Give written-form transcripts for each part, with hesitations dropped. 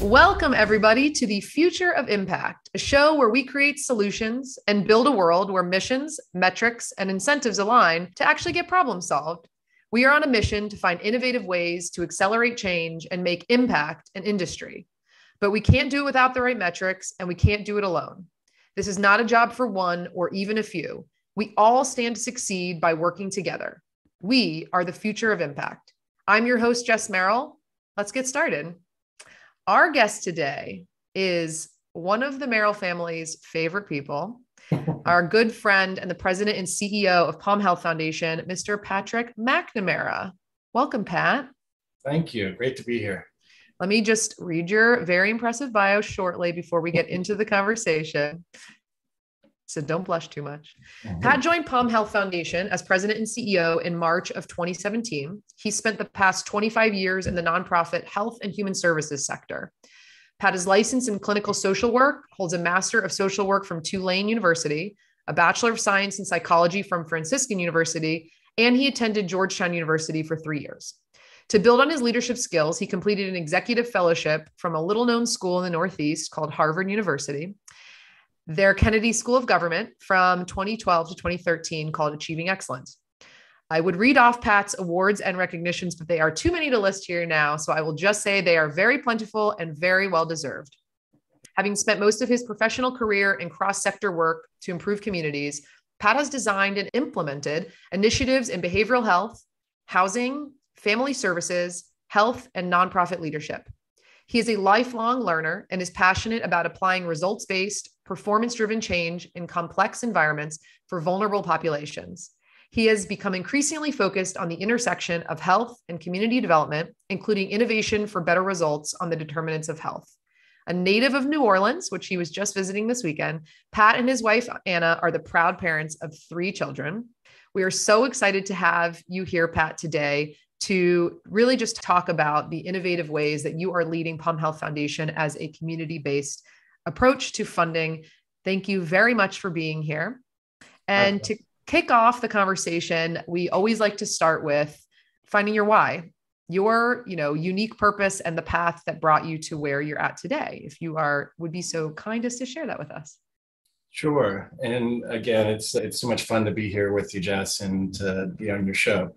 Welcome, everybody, to the Future of Impact, a show where we create solutions and build a world where missions, metrics, and incentives align to actually get problems solved. We are on a mission to find innovative ways to accelerate change and make impact in industry. But we can't do it without the right metrics, and we can't do it alone. This is not a job for one or even a few. We all stand to succeed by working together. We are the future of impact. I'm your host, Jess Merrill. Let's get started. Our guest today is one of the Merrill family's favorite people, our good friend and the president and CEO of Palm Health Foundation, Mr. Patrick McNamara. Welcome, Pat. Thank you. Great to be here. Let me just read your very impressive bio shortly before we get into the conversation. So don't blush too much. Pat joined Palm Health Foundation as president and CEO in March of 2017. He spent the past 25 years in the nonprofit health and human services sector. Pat is licensed in clinical social work, holds a Master of Social Work from Tulane University, a Bachelor of Science in Psychology from Franciscan University, and he attended Georgetown University for 3 years. To build on his leadership skills, he completed an executive fellowship from a little-known school in the Northeast called Harvard University, their Kennedy School of Government from 2012 to 2013 called Achieving Excellence. I would read off Pat's awards and recognitions, but they are too many to list here now. So I will just say they are very plentiful and very well deserved. Having spent most of his professional career in cross-sector work to improve communities, Pat has designed and implemented initiatives in behavioral health, housing, family services, health, and nonprofit leadership. He is a lifelong learner and is passionate about applying results-based, performance-driven change in complex environments for vulnerable populations. He has become increasingly focused on the intersection of health and community development, including innovation for better results on the determinants of health. A native of New Orleans, which he was just visiting this weekend, Pat and his wife, Anna, are the proud parents of 3 children. We are so excited to have you here, Pat, today to really just talk about the innovative ways that you are leading Palm Health Foundation as a community-based approach to funding. Thank you very much for being here. And to kick off the conversation, we always like to start with finding your why, your, unique purpose and the path that brought you to where you're at today. If you would be so kind as to share that with us. Sure. And again, it's so much fun to be here with you, Jess, and to be on your show.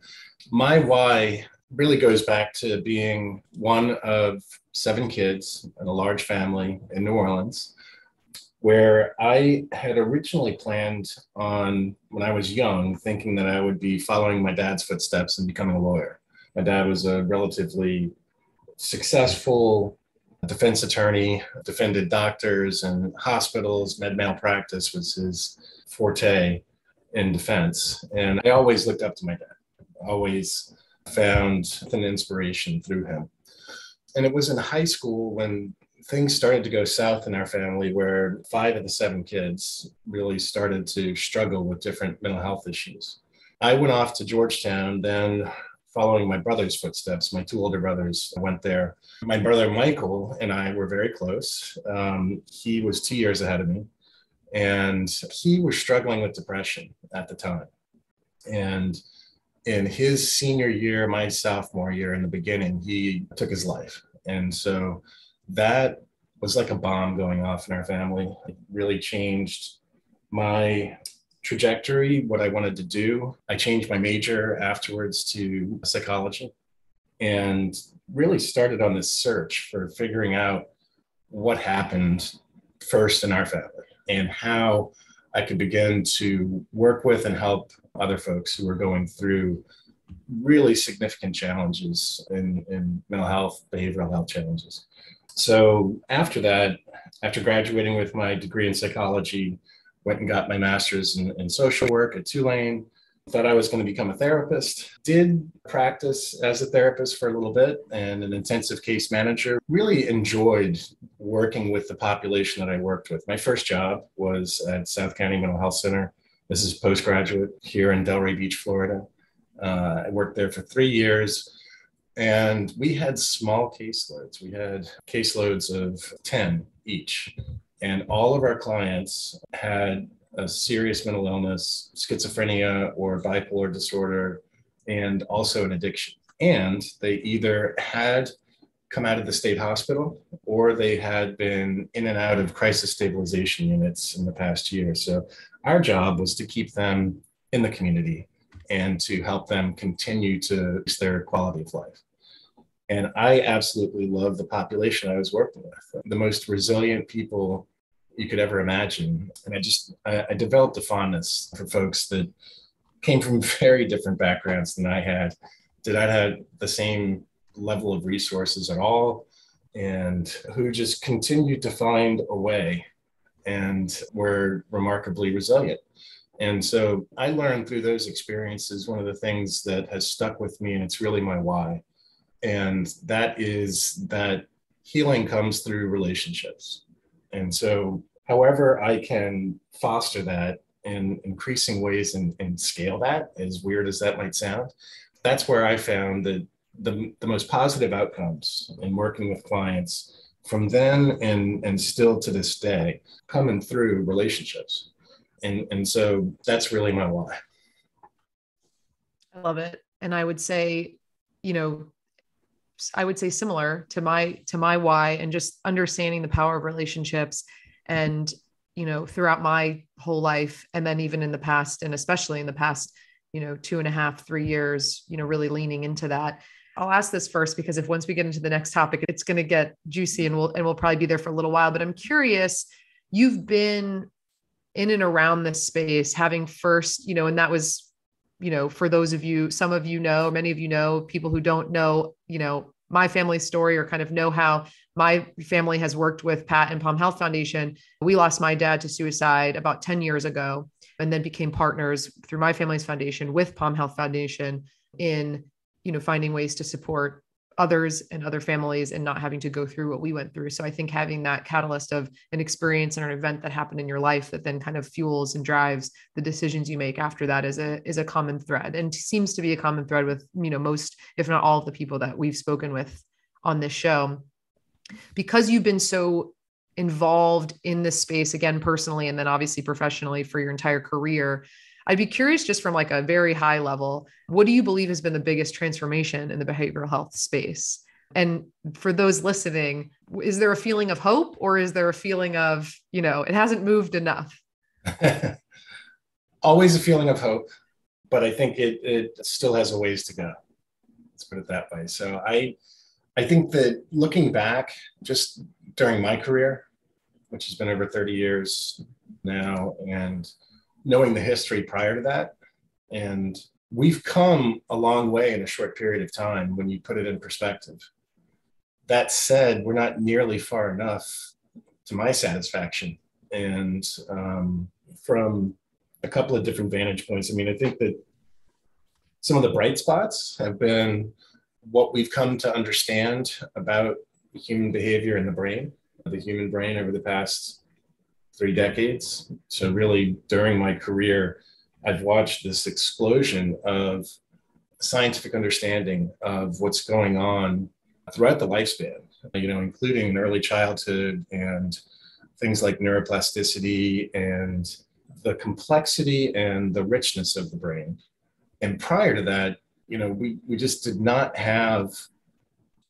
My why really goes back to being one of 7 kids in a large family in New Orleans, where I had originally planned on, when I was young, thinking that I would be following my dad's footsteps and becoming a lawyer. My dad was a relatively successful defense attorney, defended doctors and hospitals. Med malpractice was his forte in defense. And I always looked up to my dad, always found an inspiration through him. And it was in high school when things started to go south in our family, where 5 of the 7 kids really started to struggle with different mental health issues. I went off to Georgetown, then following my brother's footsteps. My 2 older brothers went there. My brother Michael and I were very close. He was 2 years ahead of me, and he was struggling with depression at the time. And in his senior year, my sophomore year, in the beginning, he took his life. And so that was like a bomb going off in our family. It really changed my trajectory, what I wanted to do. I changed my major afterwards to psychology and really started on this search for figuring out what happened first in our family and how I could begin to work with and help other folks who were going through really significant challenges in mental health, behavioral health challenges. So after that, after graduating with my degree in psychology, went and got my master's in social work at Tulane, thought I was going to become a therapist, did practice as a therapist for a little bit and an intensive case manager. Really enjoyed working with the population that I worked with. My first job was at South County Mental Health Center. This is postgraduate here in Delray Beach, Florida. I worked there for 3 years, and we had small caseloads. We had caseloads of 10 each, and all of our clients had a serious mental illness, schizophrenia or bipolar disorder, and also an addiction. And they either had come out of the state hospital, or they had been in and out of crisis stabilization units in the past year. So our job was to keep them in the community and to help them continue to increase their quality of life. And I absolutely love the population I was working with, the most resilient people you could ever imagine. And I developed a fondness for folks that came from very different backgrounds than I had, did not have the same level of resources at all, and who just continued to find a way and were remarkably resilient. And so I learned through those experiences, one of the things that has stuck with me, and it's really my why. And that is that healing comes through relationships. And so however I can foster that in increasing ways and scale that, as weird as that might sound, that's where I found that the most positive outcomes in working with clients from then and still to this day coming through relationships. And so that's really my why. I love it. And I would say, similar to my why, and just understanding the power of relationships and, throughout my whole life. And then even in the past, and especially in the past, 2.5, 3 years, really leaning into that. I'll ask this first, because if once we get into the next topic, it's going to get juicy and we'll probably be there for a little while, but I'm curious, you've been in and around this space, having first, and that was, for those of you, some of you know, many of you know, people who don't know, my family story, or kind of know how my family has worked with Pat and Palm Health Foundation. We lost my dad to suicide about 10 years ago, and then became partners through my family's foundation with Palm Health Foundation in, finding ways to support others and other families and not having to go through what we went through. So I think having that catalyst of an experience and an event that happened in your life that then kind of fuels and drives the decisions you make after that is a common thread, and seems to be a common thread with, most, if not all of the people that we've spoken with on this show. Because you've been so involved in this space, again, personally, and then obviously professionally for your entire career, I'd be curious, just from like a very high level, what do you believe has been the biggest transformation in the behavioral health space? And for those listening, is there a feeling of hope, or is there a feeling of, it hasn't moved enough? Always a feeling of hope, but I think it still has a ways to go. Let's put it that way. So I think that looking back, just during my career, which has been over 30 years now, and knowing the history prior to that, and we've come a long way in a short period of time when you put it in perspective. That said, we're not nearly far enough to my satisfaction. And from a couple of different vantage points, I think that some of the bright spots have been what we've come to understand about human behavior and the human brain over the past 3 decades. So really, during my career, I've watched this explosion of scientific understanding of what's going on throughout the lifespan, including in early childhood, and things like neuroplasticity and the complexity and the richness of the brain. And prior to that, we just did not have,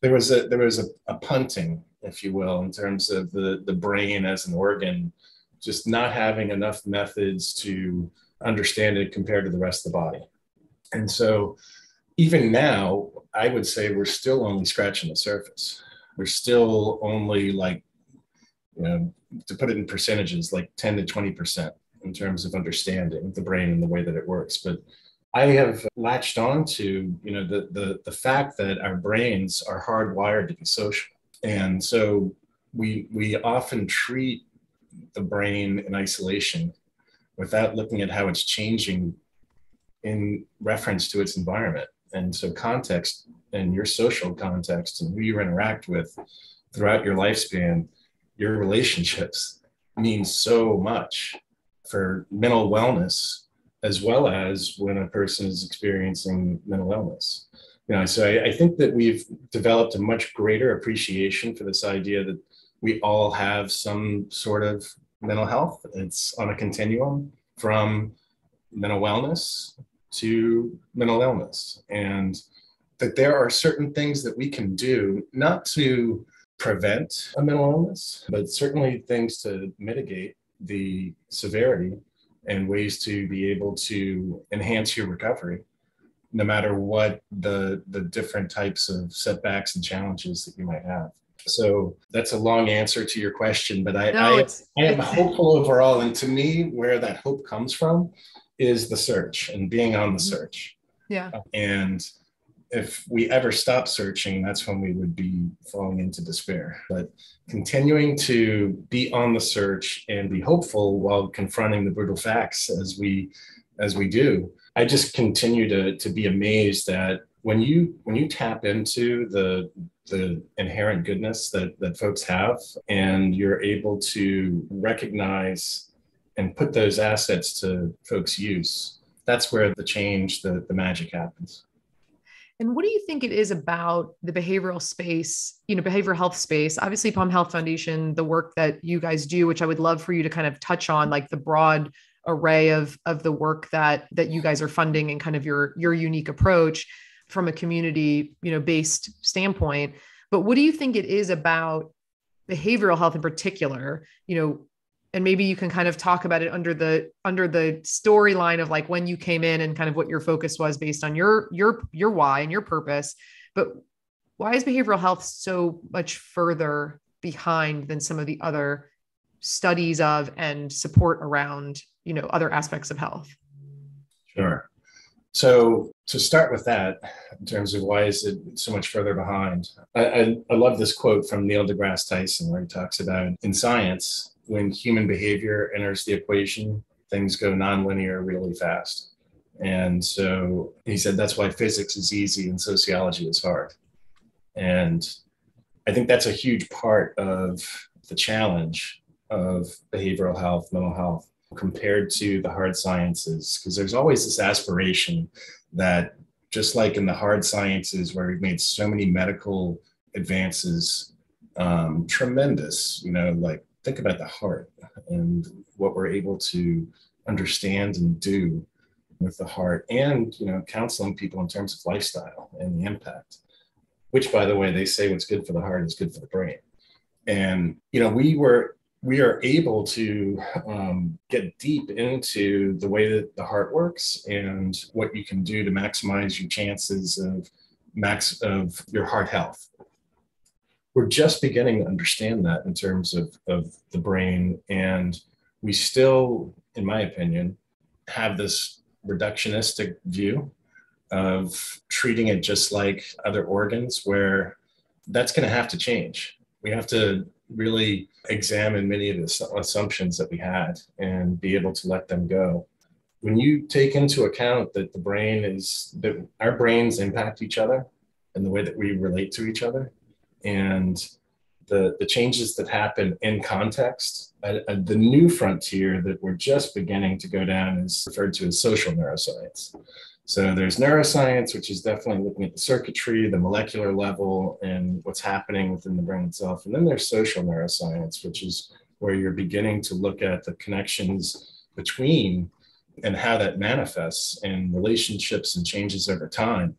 there was a punting, if you will, in terms of the brain as an organ, just not having enough methods to understand it compared to the rest of the body. And so even now, I would say we're still only scratching the surface. We're still only to put it in percentages, like 10 to 20% in terms of understanding the brain and the way that it works. But I have latched on to, the fact that our brains are hardwired to be social. And so we often treat the brain in isolation without looking at how it's changing in reference to its environment. And so context and your social context and who you interact with throughout your lifespan, your relationships, means so much for mental wellness, as well as when a person is experiencing mental illness. So I think that we've developed a much greater appreciation for this idea that we all have some sort of mental health. It's on a continuum from mental wellness to mental illness. And that there are certain things that we can do, not to prevent a mental illness, but certainly things to mitigate the severity and ways to be able to enhance your recovery, no matter what the different types of setbacks and challenges that you might have. So that's a long answer to your question, but No, I am hopeful overall. And to me, where that hope comes from is the search and being on the search. yeah. And if we ever stop searching, that's when we would be falling into despair. But continuing to be on the search and be hopeful while confronting the brutal facts as we do, I just continue to be amazed that when you tap into the inherent goodness that folks have, and you're able to recognize and put those assets to folks' use, that's where the change, the magic happens. And what do you think it is about the behavioral space, behavioral health space? Obviously, Palm Health Foundation, the work that you guys do, which I would love for you to kind of touch on, like the broad array of the work that you guys are funding and kind of your unique approach from a community, based standpoint. But what do you think it is about behavioral health in particular, and maybe you can kind of talk about it under the storyline of like when you came in and kind of what your focus was based on your why and your purpose. But why is behavioral health so much further behind than some of the other studies of and support around, other aspects of health? Sure. So to start with that, in terms of why is it so much further behind, I love this quote from Neil deGrasse Tyson, where he talks about in science, when human behavior enters the equation, things go nonlinear really fast. And so he said that's why physics is easy and sociology is hard. And I think that's a huge part of the challenge of behavioral health, mental health, compared to the hard sciences, because there's always this aspiration that, just like in the hard sciences where we've made so many medical advances, tremendous, like think about the heart and what we're able to understand and do with the heart, and counseling people in terms of lifestyle and the impact, which, by the way, they say what's good for the heart is good for the brain. And we are able to get deep into the way that the heart works and what you can do to maximize your chances of your heart health. We're just beginning to understand that in terms of the brain. And we still, in my opinion, have this reductionistic view of treating it just like other organs, where that's going to have to change. We have to really examine many of the assumptions that we had and be able to let them go. When you take into account that that our brains impact each other and the way that we relate to each other, and the changes that happen in context, the new frontier that we're just beginning to go down is referred to as social neuroscience. So there's neuroscience, which is definitely looking at the circuitry, the molecular level, and what's happening within the brain itself. And then there's social neuroscience, which is where you're beginning to look at the connections between and how that manifests in relationships and changes over time.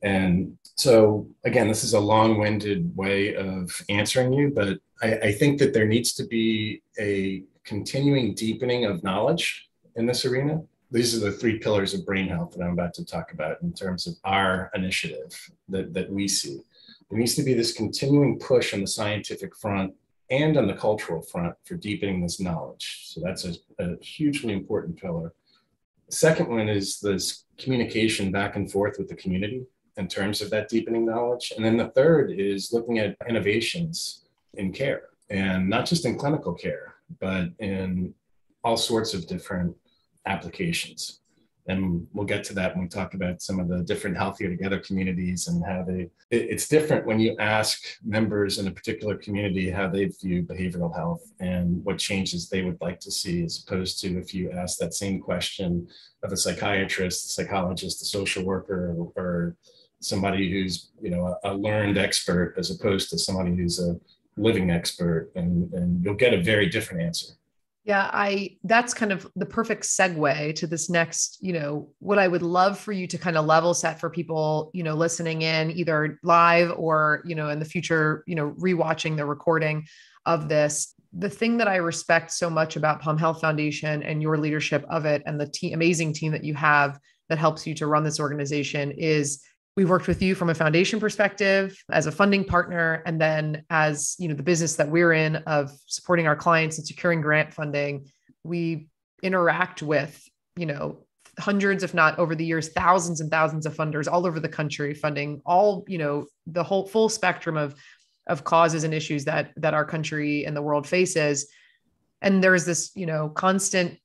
And so, again, this is a long-winded way of answering you, but I think that there needs to be a continuing deepening of knowledge in this arena. These are the three pillars of brain health that I'm about to talk about in terms of our initiative that we see. There needs to be this continuing push on the scientific front and on the cultural front for deepening this knowledge. So that's a hugely important pillar. The second one is this communication back and forth with the community in terms of that deepening knowledge. And then the third is looking at innovations in care, and not just in clinical care, but in all sorts of different applications. And we'll get to that when we talk about some of the different Healthier Together communities and how it's different when you ask members in a particular community how they view behavioral health and what changes they would like to see, as opposed to if you ask that same question of a psychiatrist, a psychologist, a social worker, or somebody who's a learned expert, as opposed to somebody who's a living expert, and you'll get a very different answer. Yeah, that's kind of the perfect segue to this next, what I would love for you to kind of level set for people, listening in either live or, in the future, rewatching the recording of this. The thing that I respect so much about Palm Health Foundation and your leadership of it and the amazing team that you have that helps you to run this organization is we worked with you from a foundation perspective as a funding partner, and then as the business that we're in of supporting our clients and securing grant funding, we interact with hundreds, if not over the years, thousands and thousands of funders all over the country, funding all the whole full spectrum of causes and issues that our country and the world faces. And there's this constant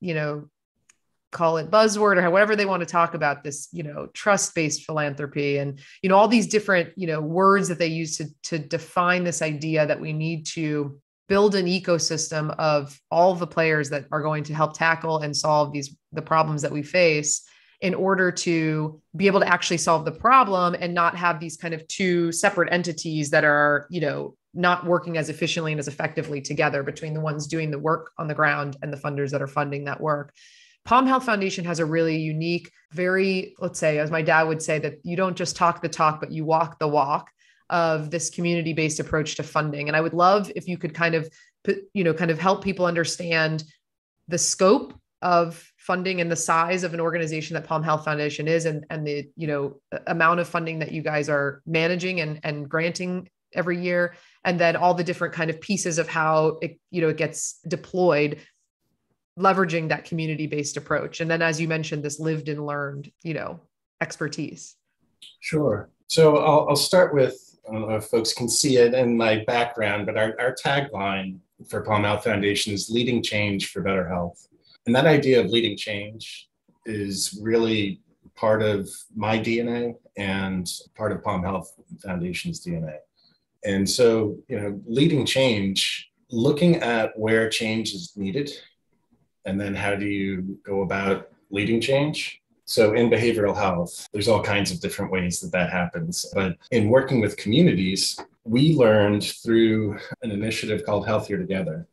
call it buzzword or however they want to talk about this, trust-based philanthropy and, all these different, words that they use to define this idea that we need to build an ecosystem of all the players that are going to help tackle and solve the problems that we face in order to be able to actually solve the problem and not have these kind of two separate entities that are, not working as efficiently and as effectively together between the ones doing the work on the ground and the funders that are funding that work. Palm Health Foundation has a really unique, very, let's say, as my dad would say, that you don't just talk the talk, but you walk the walk of this community-based approach to funding. And I would love if you could kind of help people understand the scope of funding and the size of an organization that Palm Health Foundation is, and the, amount of funding that you guys are managing and granting every year. And then all the different kind of pieces of how it gets deployed, leveraging that community-based approach. And then, as you mentioned, this lived and learned, expertise. Sure. So I'll start with, I don't know if folks can see it in my background, but our tagline for Palm Health Foundation is leading change for better health. And that idea of leading change is really part of my DNA and part of Palm Health Foundation's DNA. And so, leading change, looking at where change is needed, and then how do you go about leading change? So in behavioral health, there's all kinds of different ways that happens. But in working with communities, we learned through an initiative called Healthier Together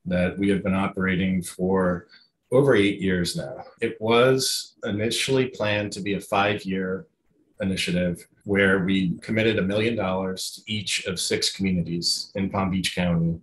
that we have been operating for over 8 years now. It was initially planned to be a 5-year initiative where we committed $1 million to each of 6 communities in Palm Beach County,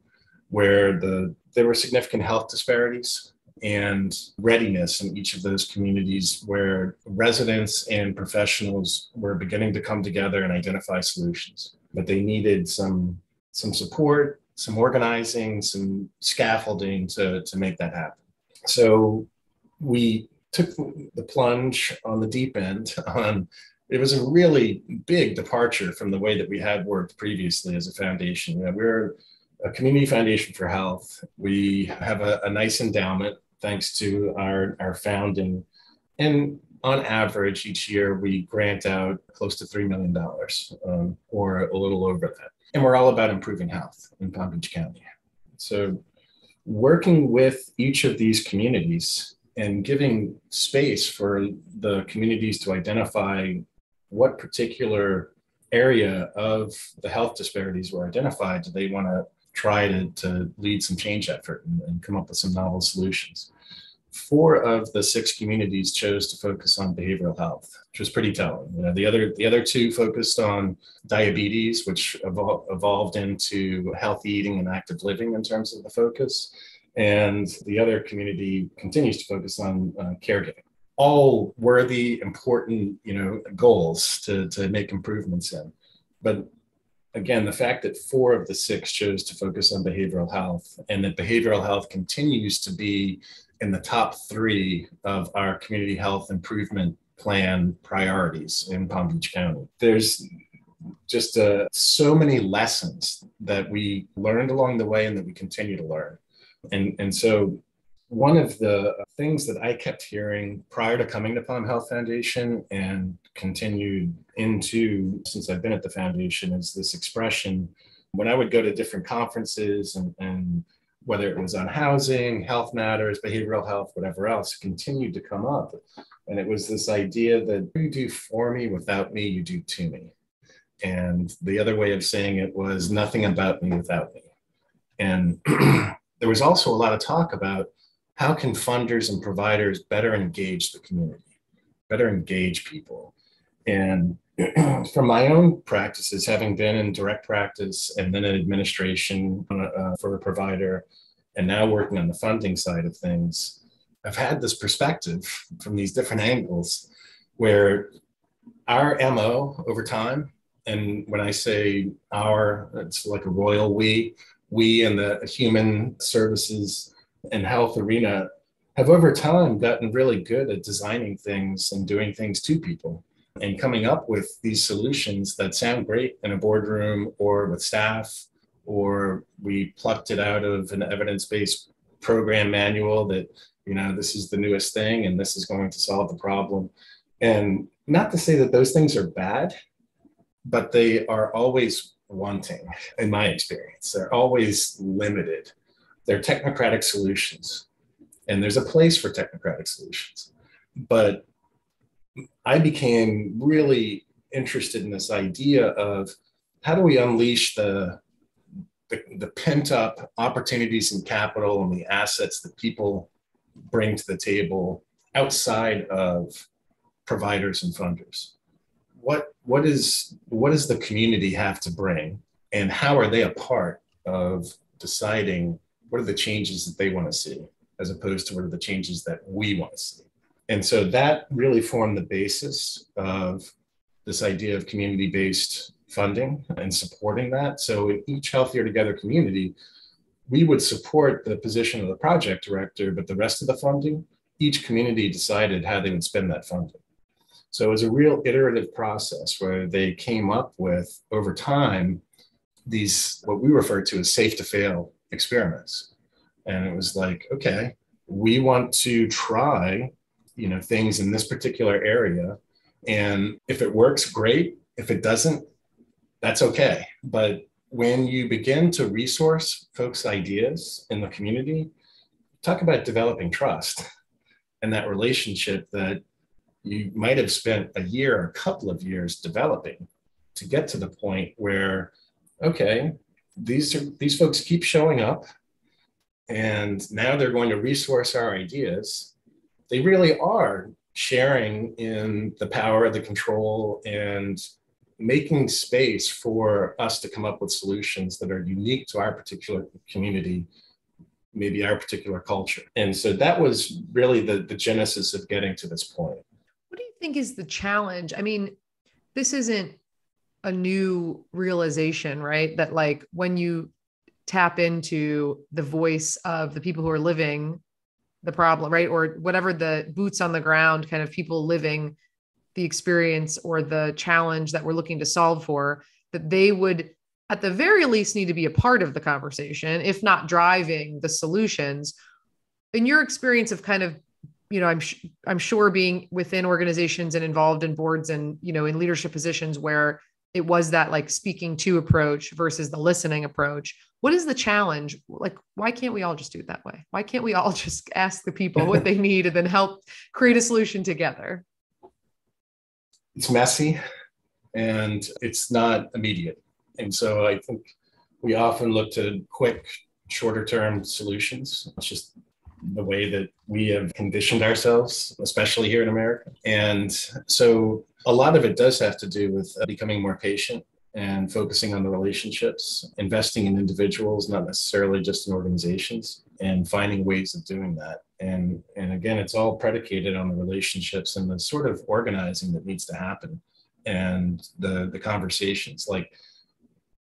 where there were significant health disparities and readiness in each of those communities where residents and professionals were beginning to come together and identify solutions. But they needed some support, some organizing, some scaffolding to make that happen. So we took the plunge on the deep end on. It was a really big departure from the way that we had worked previously as a foundation. We're a community foundation for health. We have a nice endowment thanks to our founding. And on average, each year, we grant out close to $3 million or a little over that. And we're all about improving health in Palm Beach County. So working with each of these communities and giving space for the communities to identify what particular area of the health disparities were identified do they want to try to lead some change effort and come up with some novel solutions. 4 of the 6 communities chose to focus on behavioral health, which was pretty telling. The other 2 focused on diabetes, which evolved into healthy eating and active living in terms of the focus. And the other community continues to focus on caregiving. All worthy, important, goals to make improvements in. But again, the fact that 4 of the 6 chose to focus on behavioral health, and that behavioral health continues to be in the top 3 of our community health improvement plan priorities in Palm Beach County. There's just so many lessons that we learned along the way and that we continue to learn. And so one of the things that I kept hearing prior to coming to Palm Health Foundation and continued into since I've been at the foundation is this expression. When I would go to different conferences and whether it was on housing, health matters, behavioral health, whatever else, it continued to come up. And it was this idea that you do for me, without me, you do to me. And the other way of saying it was nothing about me without me. And there was also a lot of talk about how can funders and providers better engage the community, better engage people? And from my own practices, having been in direct practice and then in administration for a provider, and now working on the funding side of things, I've had this perspective from these different angles where our MO over time, and when I say our, it's like a royal we in the human services and health arena have over time gotten really good at designing things and doing things to people and coming up with these solutions that sound great in a boardroom or with staff, or we plucked it out of an evidence-based program manual that, this is the newest thing and this is going to solve the problem. And not to say that those things are bad, but they are always wanting, in my experience. They're always limited. They're technocratic solutions, and there's a place for technocratic solutions. But I became really interested in this idea of how do we unleash the pent up opportunities and capital and the assets that people bring to the table outside of providers and funders. What does the community have to bring, and how are they a part of deciding what are the changes that they want to see, as opposed to what are the changes that we want to see? And so that really formed the basis of this idea of community-based funding and supporting that. So in each Healthier Together community, we would support the position of the project director, but the rest of the funding, each community decided how they would spend that funding. So it was a real iterative process where they came up with, over time, these, what we refer to as safe to fail experiments. And it was like, okay, we want to try, things in this particular area. And if it works, great. If it doesn't, that's okay. But when you begin to resource folks' ideas in the community, talk about developing trust and that relationship that you might have spent a year or a couple of years developing to get to the point where, okay, these folks keep showing up and now they're going to resource our ideas. They really are sharing in the power, the control, and making space for us to come up with solutions that are unique to our particular community, maybe our particular culture. And so that was really the genesis of getting to this point. What do you think is the challenge? I mean, this isn't a new realization, right? That like when you tap into the voice of the people who are living the problem, right? Or whatever the boots on the ground kind of people living the experience or the challenge that we're looking to solve for, that they would at the very least need to be a part of the conversation, if not driving the solutions. In your experience of kind of, I'm sure being within organizations and involved in boards and, in leadership positions where it was that like speaking to approach versus the listening approach. What is the challenge? Like, why can't we all just do it that way? Why can't we all just ask the people what they need and then help create a solution together? It's messy and it's not immediate. And so I think we often look to quick, shorter term solutions. It's just the way that we have conditioned ourselves, especially here in America. And so a lot of it does have to do with becoming more patient and focusing on the relationships, investing in individuals, not necessarily just in organizations, and finding ways of doing that. And again, it's all predicated on the relationships and the sort of organizing that needs to happen and the conversations. Like,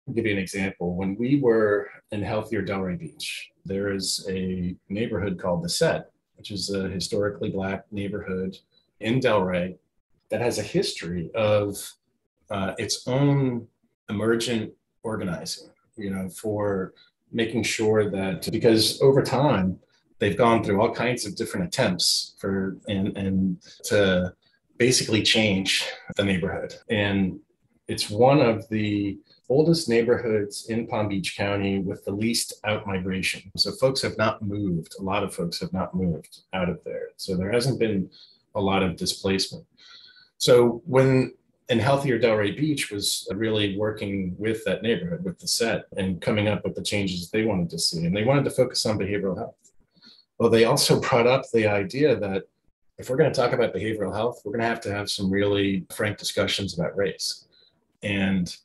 I'll give you an example. When we were in healthier Delray Beach, there is a neighborhood called the Set, which is a historically Black neighborhood in Delray that has a history of its own emergent organizing, for making sure that, because over time, they've gone through all kinds of different attempts and to basically change the neighborhood. And it's one of the oldest neighborhoods in Palm Beach County with the least out migration. So folks have not moved. A lot of folks have not moved out of there. So there hasn't been a lot of displacement. So when and Healthier Delray Beach was really working with that neighborhood, with the Set, and coming up with the changes they wanted to see. And they wanted to focus on behavioral health. Well, they also brought up the idea that if we're going to talk about behavioral health, we're going to have some really frank discussions about race. And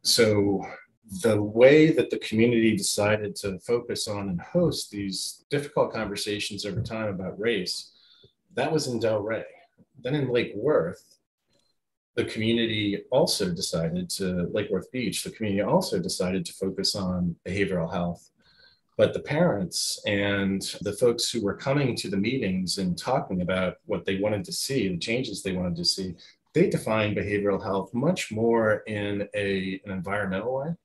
so the way that the community decided to focus on and host these difficult conversations over time about race, that was in Delray. Then in Lake Worth, the community also decided to, Lake Worth Beach, the community also decided to focus on behavioral health. But the parents and the folks who were coming to the meetings and talking about what they wanted to see, the changes they wanted to see, they defined behavioral health much more in an environmental way.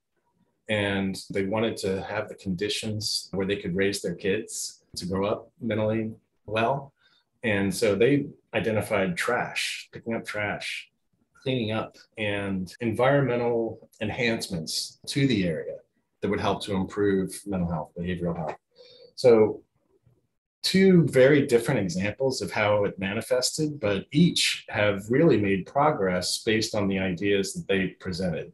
And they wanted to have the conditions where they could raise their kids to grow up mentally well. And so they identified trash, picking up trash, cleaning up, and environmental enhancements to the area that would help to improve mental health, behavioral health. So two very different examples of how it manifested, but each have really made progress based on the ideas that they presented.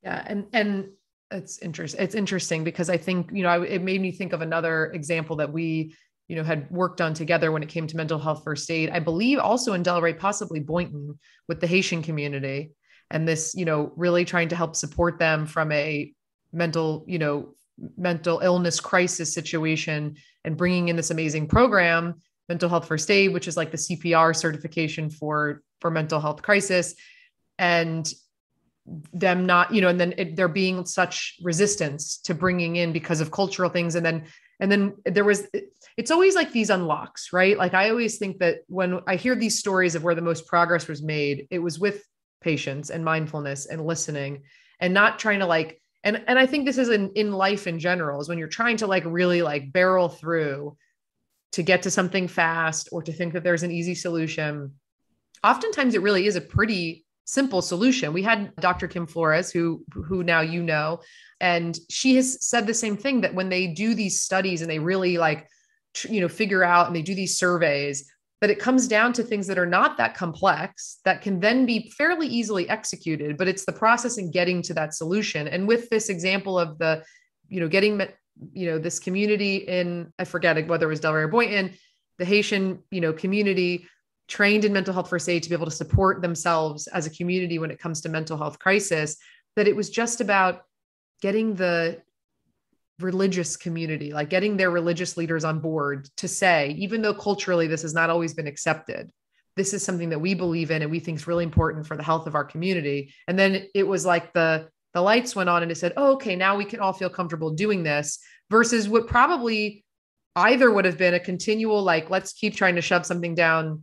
Yeah. And it's interesting because I think, it made me think of another example that we, had worked on together when it came to mental health first aid. I believe also in Delray, possibly Boynton, with the Haitian community, and this, really trying to help support them from a mental illness crisis situation, and bringing in this amazing program, mental health first aid, which is like the CPR certification for mental health crisis, and them not, and then there being such resistance to bringing in because of cultural things. And then it's always like these unlocks, right? Like I always think that when I hear these stories of where the most progress was made, it was with patience and mindfulness and listening, and not trying to and I think this is in life in general, is when you're trying to really barrel through to get to something fast, or to think that there's an easy solution. Oftentimes it really is a pretty simple solution. We had Dr. Kim Flores, who now and she has said the same thing, that when they do these studies and they really figure out, and they do these surveys, that it comes down to things that are not that complex, that can then be fairly easily executed, but it's the process in getting to that solution. And with this example of the, getting, this community in, I forget whether it was Delray or Boynton, the Haitian, community trained in mental health first aid to be able to support themselves as a community when it comes to mental health crisis, that it was just about getting the religious community, getting their religious leaders on board to say, even though culturally this has not always been accepted, this is something that we believe in and we think is really important for the health of our community. And then it was like the lights went on and it said, oh, okay, now we can all feel comfortable doing this, versus what probably either would have been a continual, let's keep trying to shove something down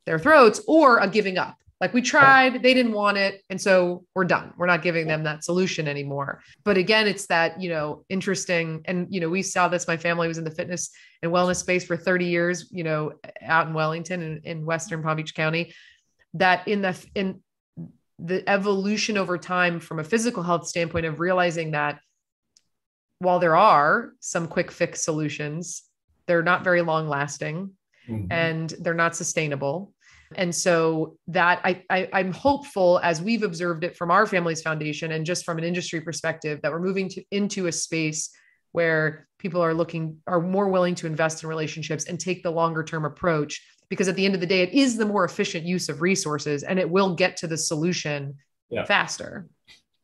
their throats, or a giving up. We tried, they didn't want it. And so we're done. We're not giving them that solution anymore. But again, it's that, interesting. And, we saw this, my family was in the fitness and wellness space for 30 years, out in Wellington in Western Palm Beach County, that in the evolution over time from a physical health standpoint of realizing that while there are some quick fix solutions, they're not very long lasting, and they're not sustainable. And so that I'm hopeful, as we've observed it from our family's foundation and just from an industry perspective, that we're moving into a space where people are more willing to invest in relationships and take the longer term approach, because at the end of the day, it is the more efficient use of resources, and it will get to the solution faster.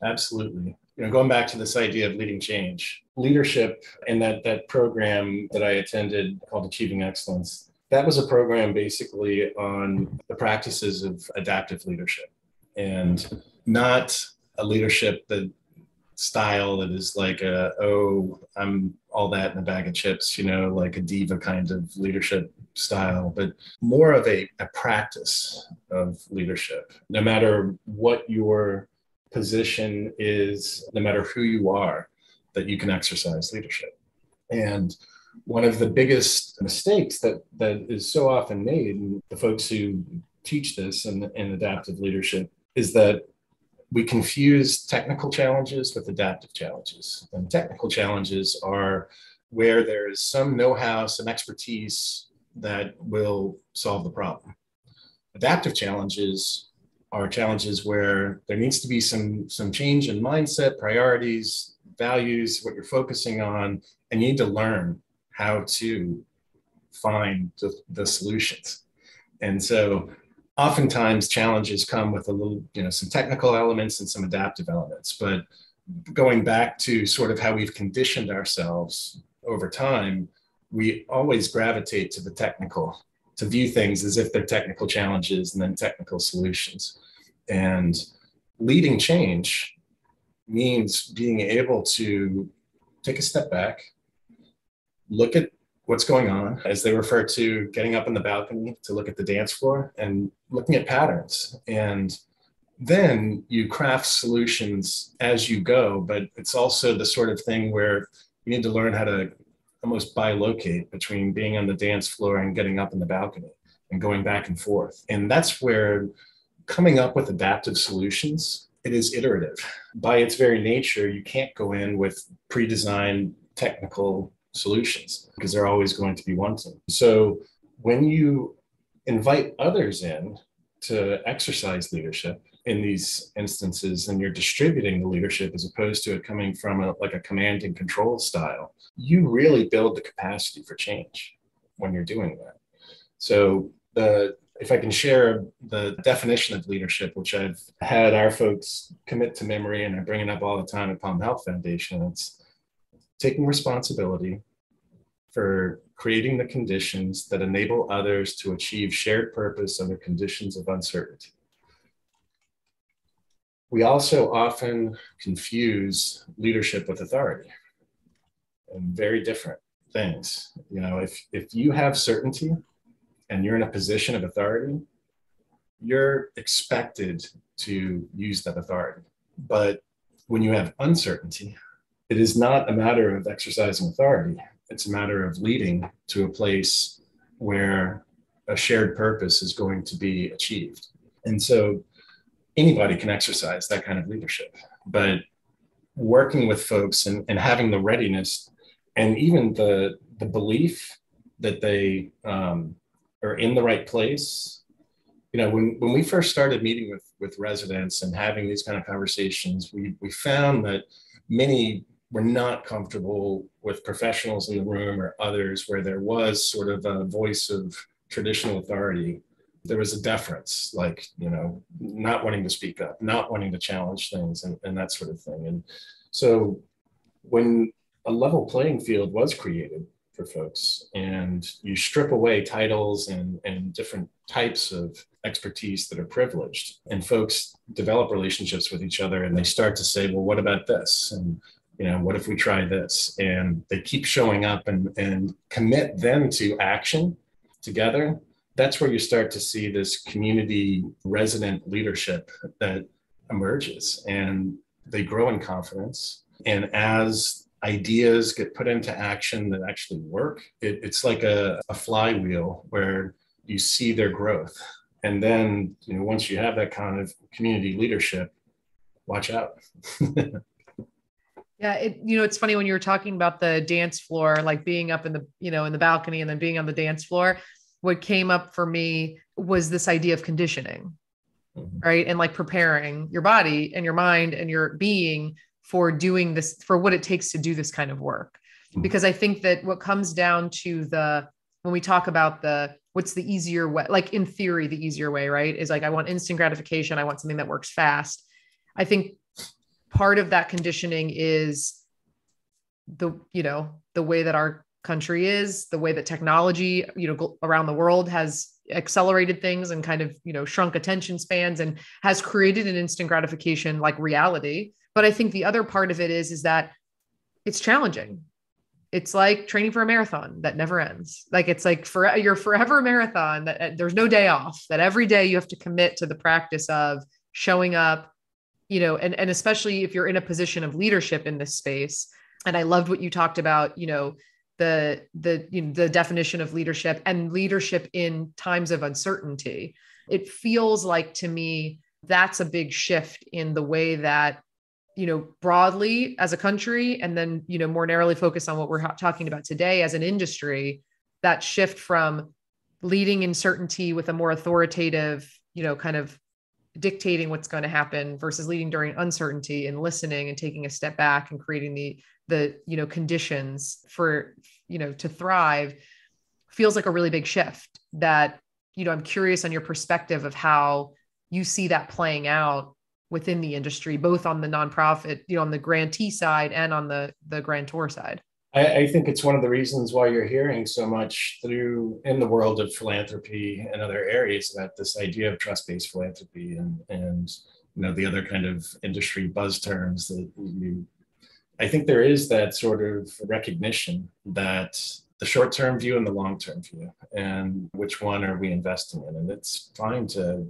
Absolutely. Going back to this idea of leading change, leadership, and that program that I attended called Achieving Excellence, that was a program basically on the practices of adaptive leadership, and not a leadership style that is I'm all that in a bag of chips, like a diva kind of leadership style, but more of a practice of leadership. No matter what your position is, no matter who you are, that you can exercise leadership. And one of the biggest mistakes that is so often made, and the folks who teach this in adaptive leadership, is that we confuse technical challenges with adaptive challenges. And technical challenges are where there is some know-how, some expertise that will solve the problem. Adaptive challenges are challenges where there needs to be some change in mindset, priorities, values, what you're focusing on, and you need to learn how to find the solutions. And so oftentimes challenges come with a little, some technical elements and some adaptive elements. But going back to sort of how we've conditioned ourselves over time, we always gravitate to the technical, to view things as if they're technical challenges and then technical solutions. And leading change means being able to take a step back, look at what's going on, as they refer to getting up on the balcony to look at the dance floor and looking at patterns. And then you craft solutions as you go, but it's also the sort of thing where you need to learn how to almost bilocate between being on the dance floor and getting up on the balcony and going back and forth. And that's where coming up with adaptive solutions, it is iterative. By its very nature, you can't go in with pre-designed technical solutions because they're always going to be wanting. So when you invite others in to exercise leadership in these instances, and you're distributing the leadership as opposed to it coming from a command and control style, you really build the capacity for change when you're doing that. So if I can share the definition of leadership, which I've had our folks commit to memory and I bring it up all the time at Palm Health Foundation, it's taking responsibility for creating the conditions that enable others to achieve shared purpose under conditions of uncertainty. We also often confuse leadership with authority, and very different things. If you have certainty and you're in a position of authority, you're expected to use that authority. But when you have uncertainty, it is not a matter of exercising authority. It's a matter of leading to a place where a shared purpose is going to be achieved. And so anybody can exercise that kind of leadership, but working with folks and having the readiness and even the belief that they are in the right place. When we first started meeting with residents and having these kind of conversations, we found that many were not comfortable with professionals in the room or others where there was sort of a voice of traditional authority. There was a deference, not wanting to speak up, not wanting to challenge things and that sort of thing. And so when a level playing field was created for folks and you strip away titles and different types of expertise that are privileged, and folks develop relationships with each other and they start to say, well, what about this? And what if we try this? And they keep showing up and commit then to action together. That's where you start to see this community resident leadership that emerges, and they grow in confidence. And as ideas get put into action that actually work, it's like a flywheel where you see their growth. And then, once you have that kind of community leadership, watch out. Yeah, it's funny when you were talking about the dance floor, like being up in the, in the balcony and then being on the dance floor. What came up for me was this idea of conditioning, right? And like preparing your body and your mind and your being for doing this, for what it takes to do this kind of work. Because I think that what comes down to when we talk about what's the easier way, like in theory, the easier way, right? Is like, I want instant gratification. I want something that works fast. I think part of that conditioning is the way that our country is, the way that technology, around the world has accelerated things and kind of, shrunk attention spans and has created an instant gratification like reality. But I think the other part of it is that it's challenging. It's like training for a marathon that never ends. Like, it's like you're forever a marathon that there's no day off, that every day you have to commit to the practice of showing up, and especially if you're in a position of leadership in this space. And I loved what you talked about, the definition of leadership and leadership in times of uncertainty. It feels like to me, that's a big shift in the way that, broadly as a country, and then, more narrowly focused on what we're talking about today as an industry, that shift from leading in certainty with a more authoritative, kind of dictating what's going to happen versus leading during uncertainty and listening and taking a step back and creating the conditions for, to thrive, feels like a really big shift that, I'm curious on your perspective of how you see that playing out within the industry, both on the nonprofit, on the grantee side and on the grantor side. I think it's one of the reasons why you're hearing so much in the world of philanthropy and other areas about this idea of trust-based philanthropy and the other kind of industry buzz terms I think there is that sort of recognition that the short-term view and the long-term view, and which one are we investing in? And it's fine to,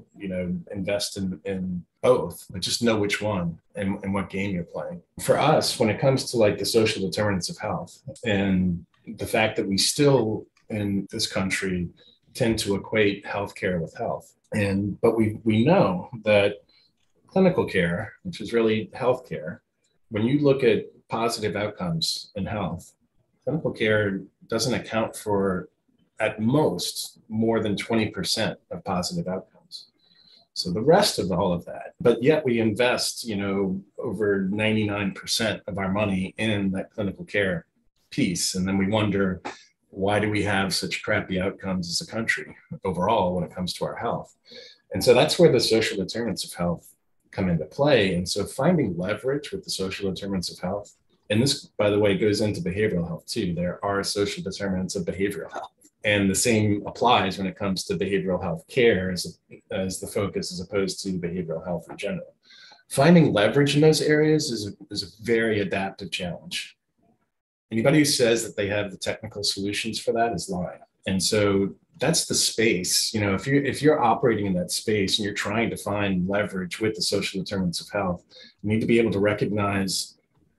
invest in both, but just know which one and what game you're playing. For us, when it comes to like the social determinants of health and the fact that we still in this country tend to equate healthcare with health. But we know that clinical care, which is really healthcare, when you look at positive outcomes in health, clinical care doesn't account for, at most, more than 20% of positive outcomes. So the rest of all of that, but yet we invest, over 99% of our money in that clinical care piece. And then we wonder, why do we have such crappy outcomes as a country overall when it comes to our health? And so that's where the social determinants of health come into play. And so finding leverage with the social determinants of health, and this, by the way, goes into behavioral health too. There are social determinants of behavioral health. And the same applies when it comes to behavioral health care as the focus, as opposed to behavioral health in general. Finding leverage in those areas is a very adaptive challenge. Anybody who says that they have the technical solutions for that is lying. And so that's the space. If you're operating in that space and you're trying to find leverage with the social determinants of health, you need to be able to recognize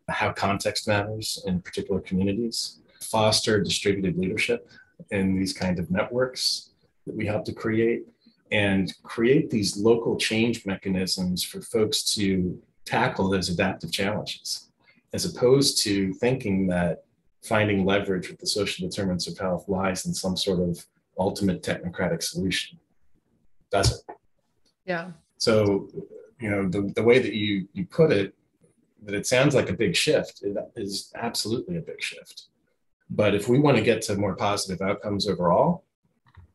how context matters in particular communities, foster distributed leadership in these kind of networks that we help to create, and create these local change mechanisms for folks to tackle those adaptive challenges, as opposed to thinking that finding leverage with the social determinants of health lies in some sort of ultimate technocratic solution. Doesn't. Yeah. So, the way that you put it, that it sounds like a big shift, it is absolutely a big shift. But if we want to get to more positive outcomes overall,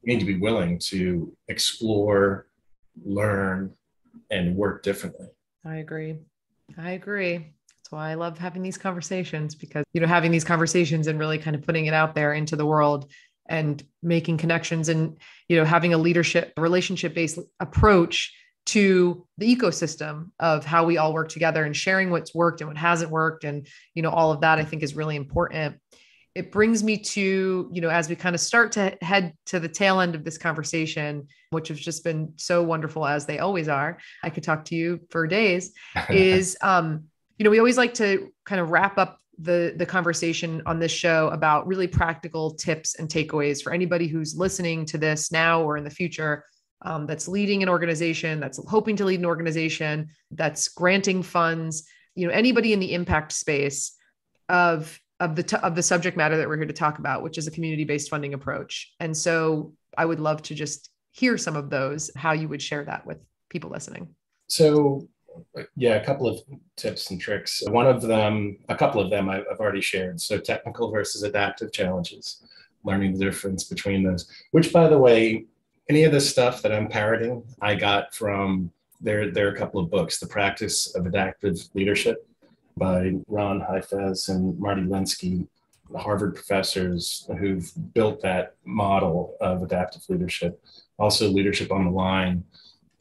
we need to be willing to explore, learn, and work differently. I agree. That's why I love having these conversations, because, having these conversations and really kind of putting it out there into the world and making connections and, having a relationship-based approach to the ecosystem of how we all work together and sharing what's worked and what hasn't worked. And, all of that I think is really important. It brings me to, as we kind of start to head to the tail end of this conversation, which has just been so wonderful, as they always are. I could talk to you for days, is, we always like to kind of wrap up the conversation on this show about really practical tips and takeaways for anybody who's listening to this now or in the future, that's leading an organization, that's hoping to lead an organization, that's granting funds, anybody in the impact space of the subject matter that we're here to talk about, which is a community-based funding approach. And so I would love to just hear some of those, how you would share that with people listening. So yeah, a couple of tips and tricks. A couple of them I've already shared. So technical versus adaptive challenges, learning the difference between those, which, by the way, any of this stuff that I'm parroting, I got from, there are a couple of books, The Practice of Adaptive Leadership by Ron Heifetz and Marty Linsky, the Harvard professors who've built that model of adaptive leadership. Also Leadership on the Line,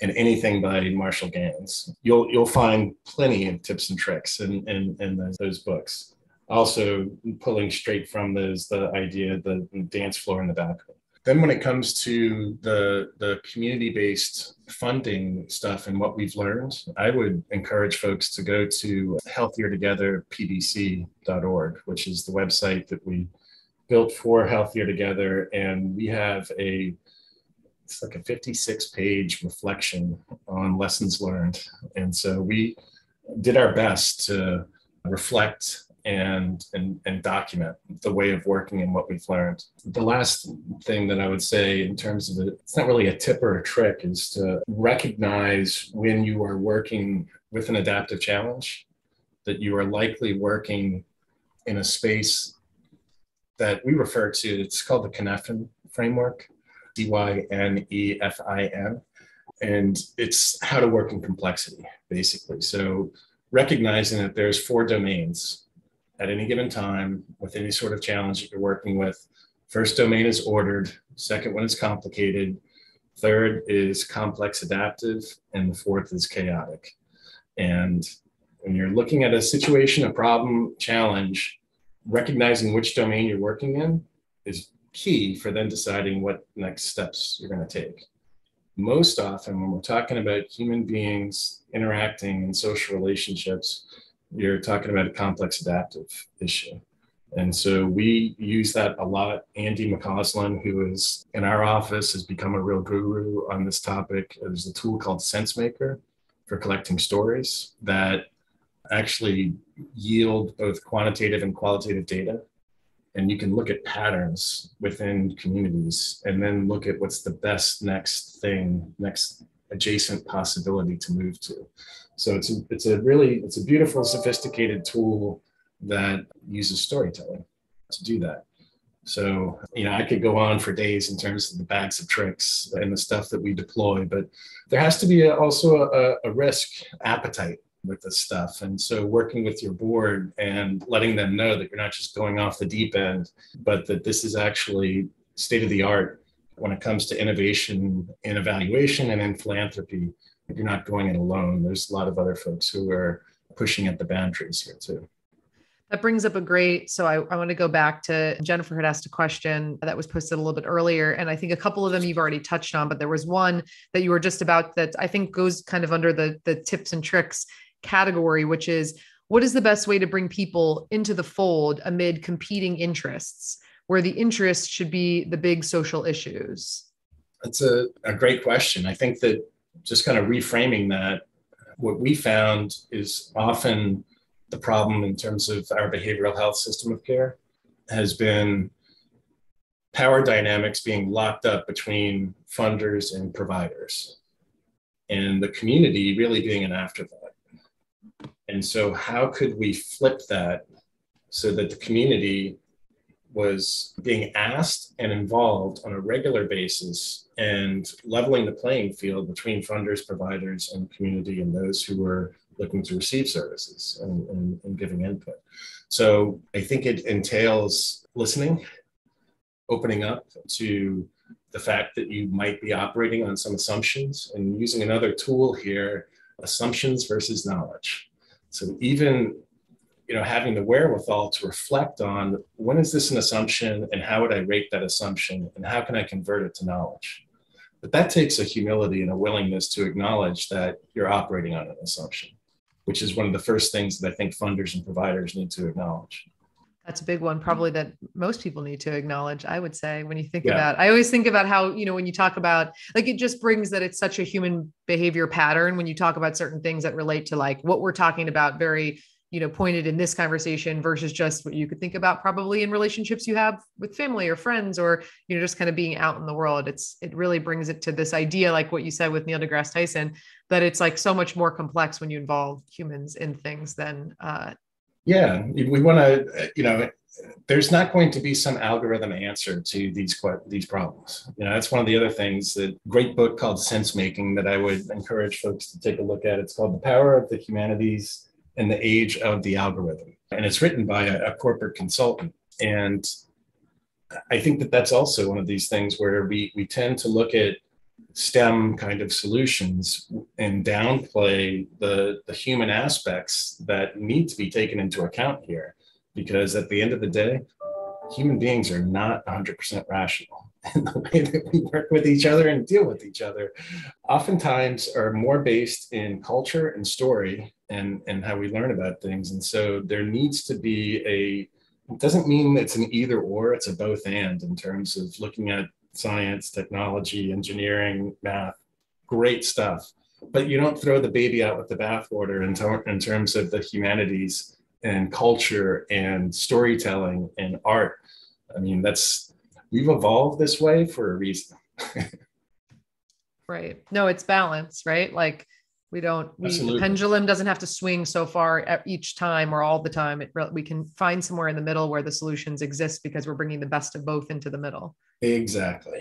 and anything by Marshall Gans. You'll find plenty of tips and tricks in those books. Also pulling straight from those, the idea, the dance floor in the balcony. Then when it comes to the community-based funding stuff and what we've learned, I would encourage folks to go to healthiertogetherpbc.org, which is the website that we built for Healthier Together. And we have it's like a 56-page reflection on lessons learned. And so we did our best to reflect and document the way of working and what we've learned. The last thing that I would say in terms of it's not really a tip or a trick, is to recognize when you are working with an adaptive challenge that you are likely working in a space that we refer to, it's called the Cynefin framework, DYNEFIN. And it's how to work in complexity, basically. So recognizing that there's 4 domains at any given time with any sort of challenge that you're working with. First domain is ordered. Second one is complicated. Third is complex adaptive. And the fourth is chaotic. And when you're looking at a situation, a problem, challenge, recognizing which domain you're working in is key for then deciding what next steps you're going to take. Most often, when we're talking about human beings interacting in social relationships, you're talking about a complex adaptive issue. And so we use that a lot. Andy McCausland, who is in our office, has become a real guru on this topic. There's a tool called SenseMaker for collecting stories that actually yield both quantitative and qualitative data. And you can look at patterns within communities and then look at what's the best next thing, next adjacent possibility to move to. So it's a beautiful, sophisticated tool that uses storytelling to do that. So, I could go on for days in terms of the bags of tricks and the stuff that we deploy, but there has to be also a risk appetite with this stuff. And so working with your board and letting them know that you're not just going off the deep end, but that this is actually state of the art when it comes to innovation in evaluation and in philanthropy. You're not going it alone. There's a lot of other folks who are pushing at the boundaries here too. That brings up so I want to go back to Jennifer had asked a question that was posted a little bit earlier. And I think a couple of them you've already touched on, but there was one that you were just about that I think goes kind of under the tips and tricks category, which is what is the best way to bring people into the fold amid competing interests, where the interests should be the big social issues? That's a great question. I think that just kind of reframing that, what we found is often the problem in terms of our behavioral health system of care has been power dynamics being locked up between funders and providers, and the community really being an afterthought. And so how could we flip that so that the community was being asked and involved on a regular basis and leveling the playing field between funders, providers, and community, and those who were looking to receive services and giving input. So I think it entails listening, opening up to the fact that you might be operating on some assumptions, and using another tool here, assumptions versus knowledge. So even having the wherewithal to reflect on, when is this an assumption and how would I rate that assumption and how can I convert it to knowledge? But that takes a humility and a willingness to acknowledge that you're operating on an assumption, which is one of the first things that I think funders and providers need to acknowledge. That's a big one, probably that most people need to acknowledge, I would say, when you think about, I always think about how, when you talk about, like, it just brings that it's such a human behavior pattern when you talk about certain things that relate to like what we're talking about very, pointed in this conversation versus just what you could think about probably in relationships you have with family or friends, or, just kind of being out in the world. It really brings it to this idea, like what you said with Neil deGrasse Tyson, that it's like so much more complex when you involve humans in things than, we want to, there's not going to be some algorithm answer to these problems. That's one of the other things, that great book called Sense Making that I would encourage folks to take a look at. It's called The Power of the Humanities in the Age of the Algorithm. And it's written by a corporate consultant. And I think that that's also one of these things where we tend to look at STEM kind of solutions and downplay the human aspects that need to be taken into account here. Because at the end of the day, human beings are not 100% rational. And the way that we work with each other and deal with each other oftentimes are more based in culture and story and how we learn about things. And so there needs to be it doesn't mean it's an either or, it's a both and in terms of looking at science, technology, engineering, math, great stuff. But you don't throw the baby out with the bathwater in terms of the humanities and culture and storytelling and art. I mean, we've evolved this way for a reason. Right. No, it's balance, right? Like The pendulum doesn't have to swing so far at each time or all the time. We can find somewhere in the middle where the solutions exist because we're bringing the best of both into the middle. Exactly.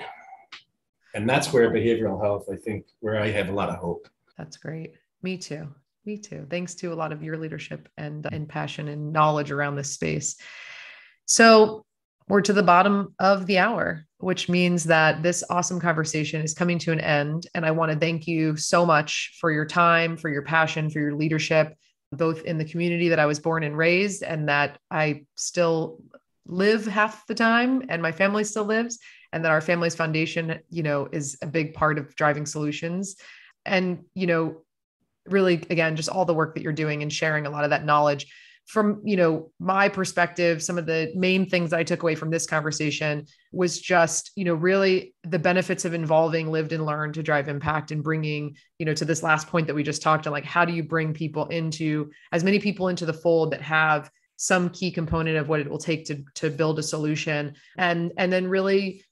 And that's where behavioral health, I think, where I have a lot of hope. That's great. Me too. Me too. Thanks to a lot of your leadership and passion and knowledge around this space. So we're to the bottom of the hour, which means that this awesome conversation is coming to an end. And I want to thank you so much for your time, for your passion, for your leadership, both in the community that I was born and raised and that I still live half the time and my family still lives, and that our family's foundation, is a big part of driving solutions. And, really, again, just all the work that you're doing and sharing a lot of that knowledge. From, my perspective, some of the main things I took away from this conversation was just, really the benefits of involving lived and learned to drive impact and bringing, to this last point that we just talked on, like, how do you bring people as many people into the fold that have some key component of what it will take to build a solution, and then really,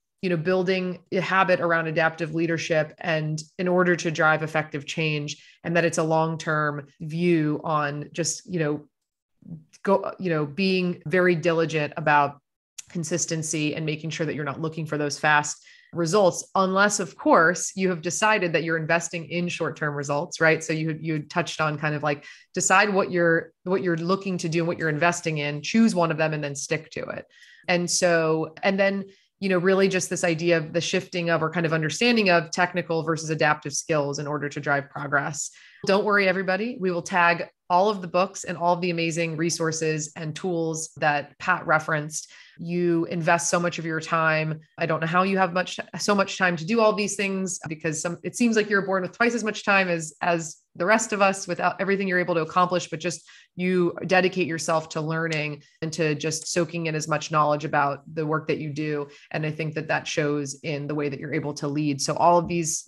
building a habit around adaptive leadership and in order to drive effective change, and that it's a long-term view on just, being very diligent about consistency and making sure that you're not looking for those fast results, unless of course you have decided that you're investing in short-term results, right? So you touched on kind of like decide what you're looking to do and what you're investing in, choose one of them and then stick to it. And then, really just this idea of the shifting of or kind of understanding of technical versus adaptive skills in order to drive progress. Don't worry, everybody. We will tag all of the books and all of the amazing resources and tools that Pat referenced. You invest so much of your time. I don't know how you have so much time to do all these things, because it seems like you're born with twice as much time as the rest of us without everything you're able to accomplish, but just you dedicate yourself to learning and to just soaking in as much knowledge about the work that you do. And I think that shows in the way that you're able to lead. So all of these,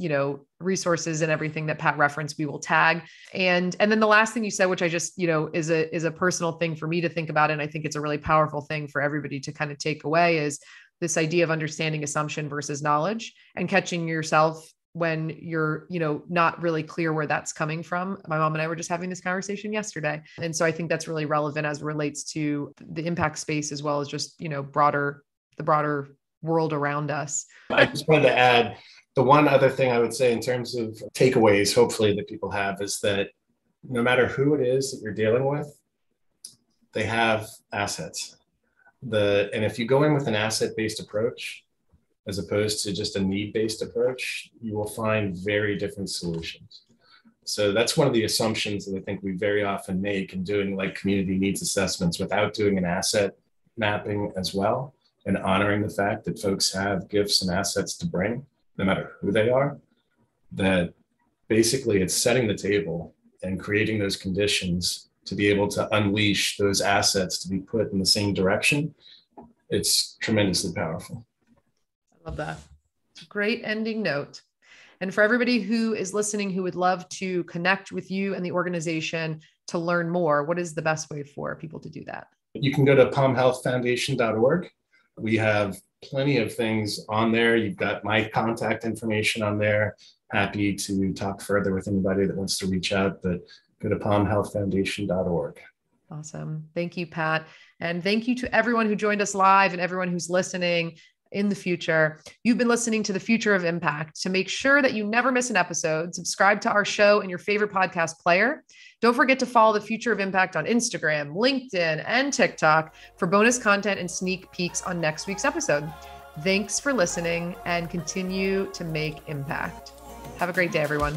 resources and everything that Pat referenced, we will tag. And then the last thing you said, which I just, is a personal thing for me to think about. And I think it's a really powerful thing for everybody to kind of take away, is this idea of understanding assumption versus knowledge and catching yourself when you're, not really clear where that's coming from. My mom and I were just having this conversation yesterday. And so I think that's really relevant as it relates to the impact space, as well as just, the broader world around us. I just wanted to add the one other thing I would say in terms of takeaways, hopefully, that people have, is that no matter who it is that you're dealing with, they have assets. And if you go in with an asset-based approach, as opposed to just a need-based approach, you will find very different solutions. So that's one of the assumptions that I think we very often make in doing like community needs assessments without doing an asset mapping as well, and honoring the fact that folks have gifts and assets to bring, no matter who they are, that basically it's setting the table and creating those conditions to be able to unleash those assets to be put in the same direction. It's tremendously powerful. I love that. It's a great ending note. And for everybody who is listening, who would love to connect with you and the organization to learn more, what is the best way for people to do that? You can go to palmhealthfoundation.org. We have plenty of things on there. You've got my contact information on there. Happy to talk further with anybody that wants to reach out, but go to palmhealthfoundation.org. Awesome. Thank you, Pat. And thank you to everyone who joined us live and everyone who's listening in the future. You've been listening to The Future of Impact. To make sure that you never miss an episode, subscribe to our show in your favorite podcast player. Don't forget to follow The Future of Impact on Instagram, LinkedIn, and TikTok for bonus content and sneak peeks on next week's episode. Thanks for listening and continue to make impact. Have a great day, everyone.